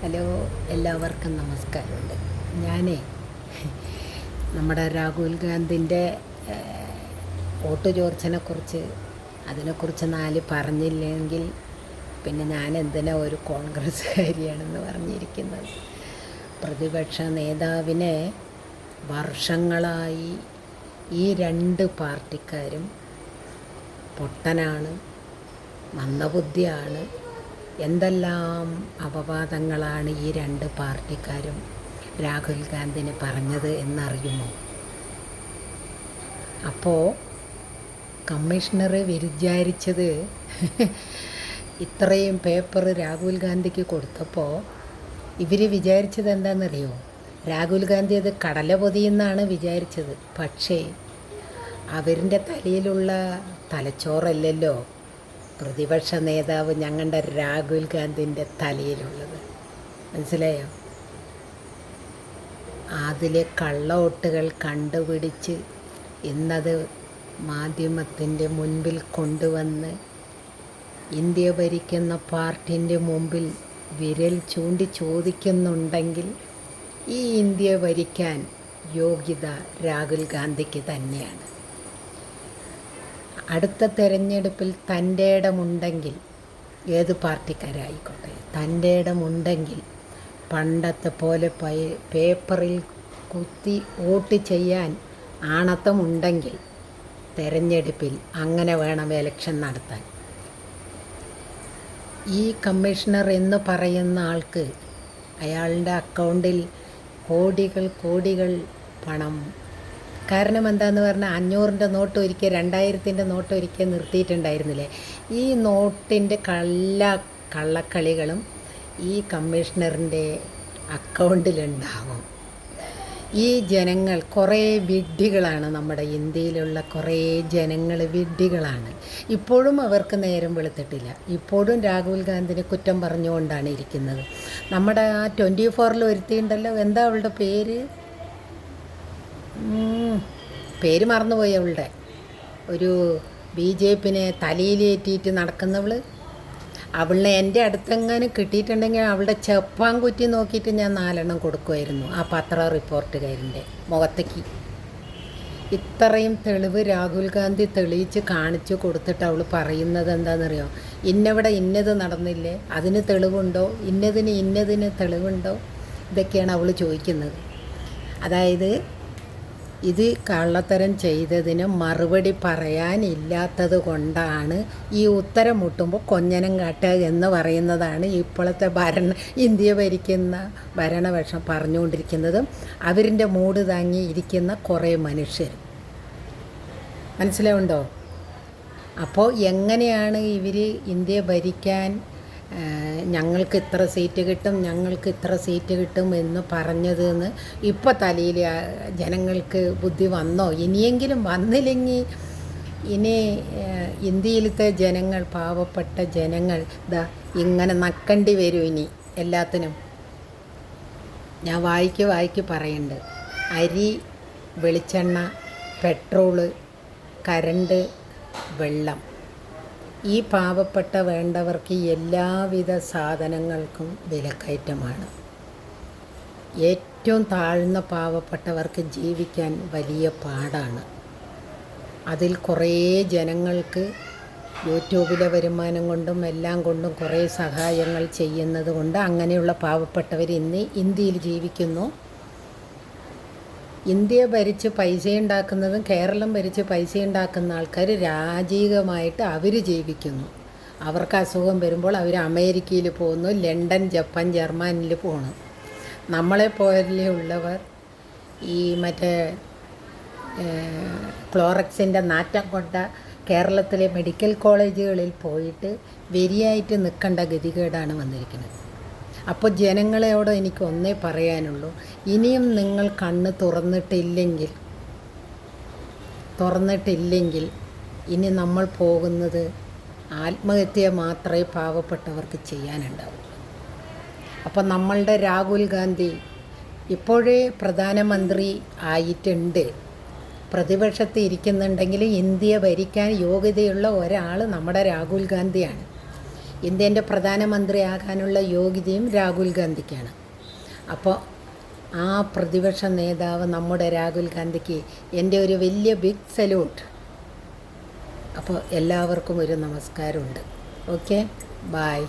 Hello, എല്ലാവർക്കും നമസ്കാരമുണ്ട്. ഞാനേ നമ്മുടെ രാഹുൽ ഗാന്ധിൻ്റെ വോട്ട് ചോർച്ചനെക്കുറിച്ച് അതിനെക്കുറിച്ച് 4 പറഞ്ഞില്ലെങ്കിൽ പിന്നെ ഞാൻ എന്തിനാ ഒരു കോൺഗ്രസ്സുകാരിയാണെന്ന് പറഞ്ഞിരിക്കുന്നത്. പ്രതിപക്ഷ നേതാവിനെ വർഷങ്ങളായി ഈ 2 പാർട്ടിക്കാരും പൊട്ടനാണ്, മന്ദബുദ്ധിയാണ്, എന്തെല്ലാം അപവാദങ്ങളാണ് ഈ 2 പാർട്ടിക്കാരും രാഹുൽ ഗാന്ധിന് പറഞ്ഞത് എന്നറിയുമോ? അപ്പോൾ കമ്മീഷണർ വിചാരിച്ചത് ഇത്രയും പേപ്പർ രാഹുൽ ഗാന്ധിക്ക് കൊടുത്തപ്പോൾ ഇവർ വിചാരിച്ചത് എന്താണെന്നറിയോ? രാഹുൽ ഗാന്ധി അത് കടല പൊതിയെന്നാണ് വിചാരിച്ചത്. പക്ഷേ അവരുടെ തലയിലുള്ള തലച്ചോറല്ലല്ലോ പ്രതിപക്ഷ നേതാവ് ഞങ്ങളുടെ രാഹുൽ ഗാന്ധിൻ്റെ തലയിലുള്ളത്. മനസ്സിലായോ? അതിലെ കള്ളവോട്ടുകൾ കണ്ടുപിടിച്ച് ഇന്നത് മാധ്യമത്തിൻ്റെ മുൻപിൽ കൊണ്ടുവന്ന് ഇന്ത്യ ഭരിക്കുന്ന പാർട്ടിൻ്റെ മുമ്പിൽ വിരൽ ചൂണ്ടി ചോദിക്കുന്നുണ്ടെങ്കിൽ ഈ ഇന്ത്യ ഭരിക്കാൻ യോഗ്യത രാഹുൽ ഗാന്ധിക്ക് തന്നെയാണ്. അടുത്ത തെരഞ്ഞെടുപ്പിൽ തൻ്റെ ഇടമുണ്ടെങ്കിൽ, ഏത് പാർട്ടിക്കാരായിക്കോട്ടെ, തൻ്റെ ഇടമുണ്ടെങ്കിൽ പണ്ടത്തെ പോലെ പേപ്പറിൽ കുത്തി വോട്ട് ചെയ്യാൻ ആണത്തമുണ്ടെങ്കിൽ തെരഞ്ഞെടുപ്പിൽ അങ്ങനെ വേണം ഇലക്ഷൻ നടത്താൻ. ഈ കമ്മീഷണർ എന്ന് പറയുന്ന ആൾക്ക് അയാളുടെ അക്കൗണ്ടിൽ കോടികൾ പണം. കാരണം എന്താണെന്ന് പറഞ്ഞാൽ 500-ൻ്റെ നോട്ട് ഒരിക്കൽ 2000-ൻ്റെ നോട്ട് ഒരിക്കൽ നിർത്തിയിട്ടുണ്ടായിരുന്നില്ലേ? ഈ നോട്ടിൻ്റെ കള്ളക്കളികളും ഈ കമ്മീഷണറിൻ്റെ അക്കൗണ്ടിലുണ്ടാവും. ഈ ജനങ്ങൾ കുറേ വിഡ്ഢികളാണ്. നമ്മുടെ ഇന്ത്യയിലുള്ള കുറേ ജനങ്ങൾ വിഡ്ഢികളാണ്. ഇപ്പോഴും അവർക്ക് നേരം വെളുത്തിട്ടില്ല. ഇപ്പോഴും രാഹുൽ ഗാന്ധിനെ കുറ്റം പറഞ്ഞുകൊണ്ടാണ് ഇരിക്കുന്നത്. നമ്മുടെ ആ 24-ൽ ഒരുത്തിയുണ്ടല്ലോ, എന്താ അവളുടെ പേര് മറന്നുപോയി. അവളുടെ ഒരു BJP-നെ തലയിലേറ്റിയിട്ട് നടക്കുന്നവൾ. അവളിനെ എൻ്റെ അടുത്തെങ്ങാനും കിട്ടിയിട്ടുണ്ടെങ്കിൽ അവളുടെ ചെപ്പാങ്കുറ്റി നോക്കിയിട്ട് ഞാൻ 4 എണ്ണം കൊടുക്കുമായിരുന്നു ആ പത്ര റിപ്പോർട്ടുകാരൻ്റെ മുഖത്തേക്ക്. ഇത്രയും തെളിവ് രാഹുൽ ഗാന്ധി തെളിയിച്ച് കാണിച്ചു കൊടുത്തിട്ട് അവൾ പറയുന്നത് എന്താണെന്നറിയോ? ഇന്നവിടെ ഇന്നത് നടന്നില്ലേ, അതിന് തെളിവുണ്ടോ? ഇന്നതിന് തെളിവുണ്ടോ? ഇതൊക്കെയാണ് അവൾ ചോദിക്കുന്നത്. അതായത് ഇത് കള്ളത്തരം ചെയ്തതിന് മറുപടി പറയാനില്ലാത്തത് കൊണ്ടാണ് ഈ ഉത്തരം മുട്ടുമ്പോൾ കൊഞ്ഞനം കാട്ടുക എന്ന് പറയുന്നതാണ് ഇപ്പോഴത്തെ ഇന്ത്യ ഭരിക്കുന്ന ഭരണപക്ഷം പറഞ്ഞുകൊണ്ടിരിക്കുന്നതും അവരിൻ്റെ മൂട് താങ്ങി ഇരിക്കുന്ന കുറേ മനുഷ്യർ. മനസ്സിലാവുണ്ടോ? അപ്പോൾ എങ്ങനെയാണ് ഇവർ ഇന്ത്യ ഭരിക്കാൻ ഞങ്ങൾക്ക് ഇത്ര സീറ്റ് കിട്ടും എന്ന് പറഞ്ഞതെന്ന് ഇപ്പോൾ തലയിൽ ജനങ്ങൾക്ക് ബുദ്ധി വന്നോ? ഇനിയെങ്കിലും വന്നില്ലെങ്കിൽ ഇനി ഇന്ത്യയിലത്തെ ജനങ്ങൾ, പാവപ്പെട്ട ജനങ്ങൾ ഇങ്ങനെ നക്കേണ്ടി വരും ഇനി എല്ലാത്തിനും. ഞാൻ വായിക്ക് പറയുന്നുണ്ട്. അരി, വെളിച്ചെണ്ണ, പെട്രോള്, കരണ്ട്, വെള്ളം, ഈ പാവപ്പെട്ട വേണ്ടവർക്ക് എല്ലാവിധ സാധനങ്ങൾക്കും വിലക്കയറ്റമാണ്. ഏറ്റവും താഴ്ന്ന പാവപ്പെട്ടവർക്ക് ജീവിക്കാൻ വലിയ പാടാണ്. അതിൽ കുറേ ജനങ്ങൾക്ക് യൂട്യൂബിലെ വരുമാനം കൊണ്ടും എല്ലാം കൊണ്ടും കുറേ സഹായങ്ങൾ ചെയ്യുന്നത് കൊണ്ട് അങ്ങനെയുള്ള പാവപ്പെട്ടവർ ഇന്ന് ഇന്ത്യയിൽ ജീവിക്കുന്നു. ഇന്ത്യ ഭരിച്ച് പൈസ ഉണ്ടാക്കുന്നതും കേരളം ഭരിച്ച് പൈസ ഉണ്ടാക്കുന്ന ആൾക്കാർ രാജീകമായിട്ട് അവർ ജീവിക്കുന്നു. അവർക്ക് അസുഖം വരുമ്പോൾ അവർ അമേരിക്കയിൽ പോകുന്നു, ലണ്ടൻ, ജപ്പാൻ, ജർമ്മനിയിൽ പോകണം. നമ്മളെപ്പോലെ ഉള്ളവർ ഈ മറ്റേ ക്ലോറക്സിൻ്റെ നാറ്റം കൊണ്ട കേരളത്തിലെ മെഡിക്കൽ കോളേജുകളിൽ പോയിട്ട് വരിയായിട്ട് നിൽക്കേണ്ട ഗതികേടാണ് വന്നിരിക്കുന്നത്. അപ്പോൾ ജനങ്ങളോട് എനിക്ക് ഒന്നേ പറയാനുള്ളൂ, ഇനിയും നിങ്ങൾ കണ്ണ് തുറന്നിട്ടില്ലെങ്കിൽ ഇനി നമ്മൾ പോകുന്നത് ആത്മഹത്യ മാത്രമേ പാവപ്പെട്ടവർക്ക് ചെയ്യാനുണ്ടാവൂ. അപ്പോൾ നമ്മളുടെ രാഹുൽ ഗാന്ധി ഇപ്പോഴേ പ്രധാനമന്ത്രി ആയിട്ടുണ്ട്. പ്രതിപക്ഷത്ത് ഇരിക്കുന്നുണ്ടെങ്കിൽ ഇന്ത്യ ഭരിക്കാൻ യോഗ്യതയുള്ള ഒരാൾ നമ്മുടെ രാഹുൽ ഗാന്ധിയാണ്. ഇന്ത്യൻ്റെ പ്രധാനമന്ത്രിയാകാനുള്ള യോഗ്യതയും രാഹുൽ ഗാന്ധിക്കാണ്. അപ്പോൾ ആ പ്രതിപക്ഷ നേതാവ് നമ്മുടെ രാഹുൽ ഗാന്ധിക്ക് എൻ്റെ ഒരു വലിയ ബിഗ് സല്യൂട്ട്. അപ്പോൾ എല്ലാവർക്കും ഒരു നമസ്കാരമുണ്ട്. Okay, bye.